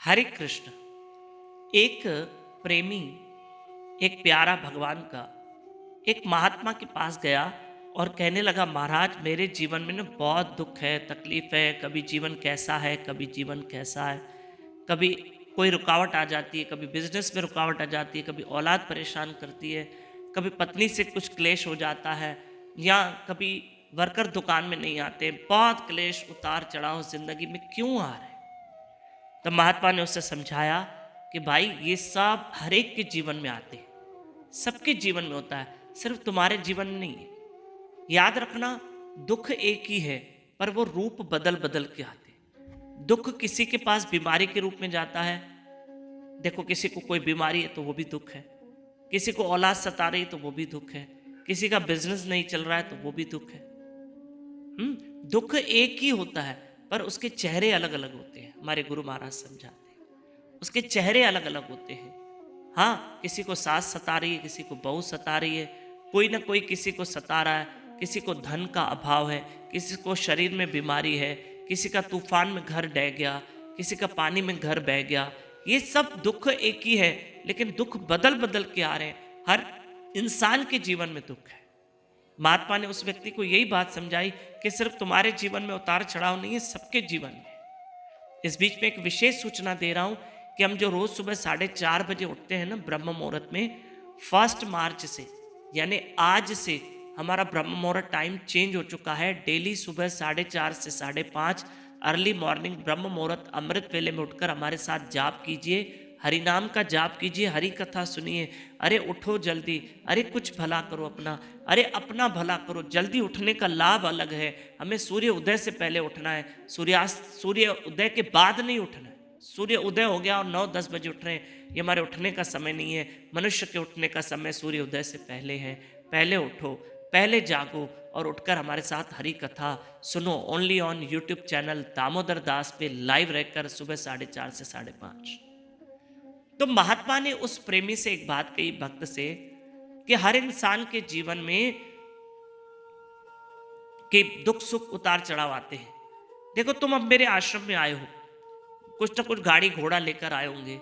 हरे कृष्ण। एक प्रेमी, एक प्यारा भगवान का एक महात्मा के पास गया और कहने लगा, महाराज मेरे जीवन में ना बहुत दुख है, तकलीफ है, कभी जीवन कैसा है, कभी जीवन कैसा है, कभी कोई रुकावट आ जाती है, कभी बिजनेस में रुकावट आ जाती है, कभी औलाद परेशान करती है, कभी पत्नी से कुछ क्लेश हो जाता है, या कभी वर्कर दुकान में नहीं आते। बहुत क्लेश उतार चढ़ाव जिंदगी में क्यों आ रहे हैं? तब महात्मा ने उसे समझाया कि भाई ये सब हर एक के जीवन में आते हैं, सबके जीवन में होता है, सिर्फ तुम्हारे जीवन में नहीं है। याद रखना, दुख एक ही है पर वो रूप बदल बदल के आते हैं। दुख किसी के पास बीमारी के रूप में जाता है। देखो, किसी को कोई बीमारी है तो वो भी दुख है, किसी को औलाद सता रही तो वो भी दुख है, किसी का बिजनेस नहीं चल रहा है तो वो भी दुख है। दुख एक ही होता है पर उसके चेहरे अलग अलग होते हैं। हमारे गुरु महाराज समझाते हैं उसके चेहरे अलग अलग होते हैं। हाँ, किसी को सास सता रही है, किसी को बहू सता रही है, कोई ना कोई किसी को सता रहा है, किसी को धन का अभाव है, किसी को शरीर में बीमारी है, किसी का तूफान में घर डह गया, किसी का पानी में घर बह गया। ये सब दुख एक ही है, लेकिन दुख बदल बदल के आ रहे हैं। हर इंसान के जीवन में दुख है। महात्मा ने उस व्यक्ति को यही बात समझाई कि सिर्फ तुम्हारे जीवन में उतार चढ़ाव नहीं है, सबके जीवन में। इस बीच में एक विशेष सूचना दे रहा हूं कि हम जो रोज सुबह 4:30 बजे उठते हैं ना ब्रह्म मुहूर्त में, 1 मार्च से यानी आज से हमारा ब्रह्म मुहूर्त टाइम चेंज हो चुका है। डेली सुबह 4:30 से 5:30 अर्ली मॉर्निंग ब्रह्म मुहूर्त अमृत वेले में उठकर हमारे साथ जाप कीजिए, हरि नाम का जाप कीजिए, हरि कथा सुनिए। अरे उठो जल्दी, अरे कुछ भला करो अपना, अरे अपना भला करो। जल्दी उठने का लाभ अलग है। हमें सूर्य उदय से पहले उठना है, सूर्य उदय के बाद नहीं उठना है। सूर्य उदय हो गया और 9-10 बजे उठ रहे हैं, ये हमारे उठने का समय नहीं है। मनुष्य के उठने का समय सूर्य उदय से पहले है। पहले उठो, पहले जागो और उठकर हमारे साथ हरि कथा सुनो। Only on YouTube channel Damodar Das पे लाइव रहकर सुबह 4:30 से 5:30। तो महात्मा ने उस प्रेमी से एक बात कही, भक्त से, कि हर इंसान के जीवन में के दुख सुख उतार चढ़ाव आते हैं। देखो, तुम अब मेरे आश्रम में आए हो, कुछ ना कुछ गाड़ी घोड़ा लेकर आए होंगे।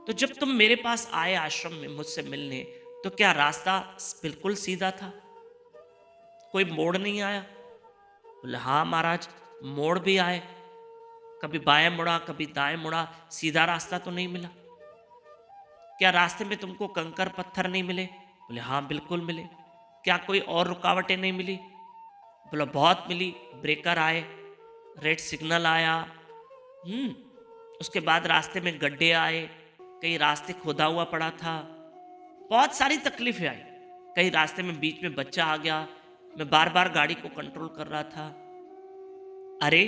तो जब तुम मेरे पास आए आश्रम में मुझसे मिलने, तो क्या रास्ता बिल्कुल सीधा था? कोई मोड़ नहीं आया? बोले हाँ महाराज, मोड़ भी आए, कभी बाएं मुड़ा, कभी दाएं मुड़ा, सीधा रास्ता तो नहीं मिला। क्या रास्ते में तुमको कंकर पत्थर नहीं मिले? बोले हाँ बिल्कुल मिले। क्या कोई और रुकावटें नहीं मिली? बोला बहुत मिली। ब्रेकर आए, रेड सिग्नल आया, उसके बाद रास्ते में गड्ढे आए, कहीं रास्ते खोदा हुआ पड़ा था, बहुत सारी तकलीफें आई। कहीं रास्ते में बीच में बच्चा आ गया, मैं बार बार गाड़ी को कंट्रोल कर रहा था। अरे,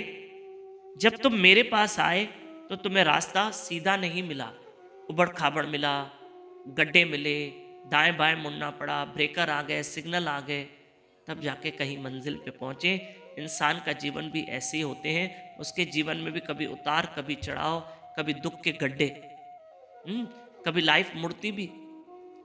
जब तुम मेरे पास आए तो तुम्हें रास्ता सीधा नहीं मिला, उबड़ खाबड़ मिला, गड्ढे मिले, दाएं बाएं मुड़ना पड़ा, ब्रेकर आ गए, सिग्नल आ गए, तब जाके कहीं मंजिल पे पहुंचे। इंसान का जीवन भी ऐसे ही होते हैं, उसके जीवन में भी कभी उतार, कभी चढ़ाव, कभी दुख के गड्ढे, कभी लाइफ मुड़ती भी,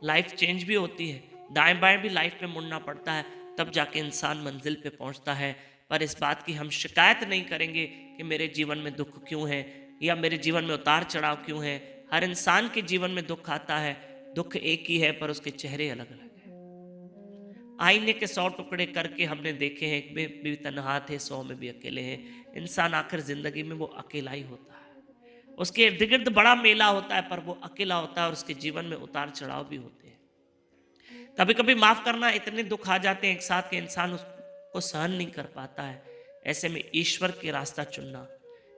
लाइफ चेंज भी होती है, दाएं बाएं भी लाइफ में मुड़ना पड़ता है, तब जाके इंसान मंजिल पे पहुंचता है। पर इस बात की हम शिकायत नहीं करेंगे कि मेरे जीवन में दुख क्यों है या मेरे जीवन में उतार चढ़ाव क्यों है। हर इंसान के जीवन में दुख आता है, दुख एक ही है पर उसके चेहरे अलग अलग हैं। आईने के 100 टुकड़े करके हमने देखे हैं, एक में भी तन्हा थे, 100 में भी अकेले हैं। इंसान आखिर जिंदगी में वो अकेला ही होता है। उसके इर्द गिर्द बड़ा मेला होता है पर वो अकेला होता है और उसके जीवन में उतार चढ़ाव भी होते हैं। कभी कभी माफ करना, इतने दुख आ जाते हैं एक साथ कि इंसान उसको सहन नहीं कर पाता है। ऐसे में ईश्वर के रास्ता चुनना।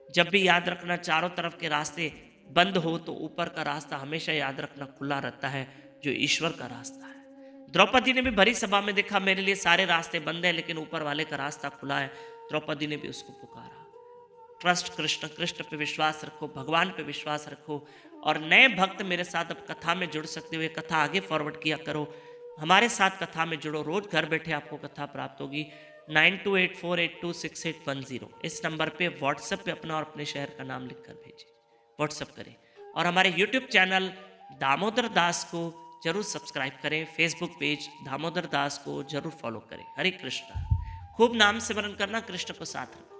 जब भी याद रखना, चारों तरफ के रास्ते बंद हो तो ऊपर का रास्ता हमेशा याद रखना खुला रहता है, जो ईश्वर का रास्ता है। द्रौपदी ने भी भरी सभा में देखा, मेरे लिए सारे रास्ते बंद है लेकिन ऊपर वाले का रास्ता खुला है। द्रौपदी ने भी उसको पुकारा। ट्रस्ट कृष्ण, कृष्ण पे विश्वास रखो, भगवान पे विश्वास रखो। और नए भक्त मेरे साथ अब कथा में जुड़ सकते हुए कथा आगे फॉरवर्ड किया करो। हमारे साथ कथा में जुड़ो, रोज घर बैठे आपको कथा प्राप्त होगी। 9284826810 इस नंबर पे व्हाट्सएप पे अपना और अपने शहर का नाम लिखकर भेजिए, व्हाट्सएप करें। और हमारे यूट्यूब चैनल दामोदर दास को जरूर सब्सक्राइब करें, फेसबुक पेज दामोदर दास को जरूर फॉलो करें। हरे कृष्ण। खूब नाम सिमरन करना, कृष्ण को साथ रखो।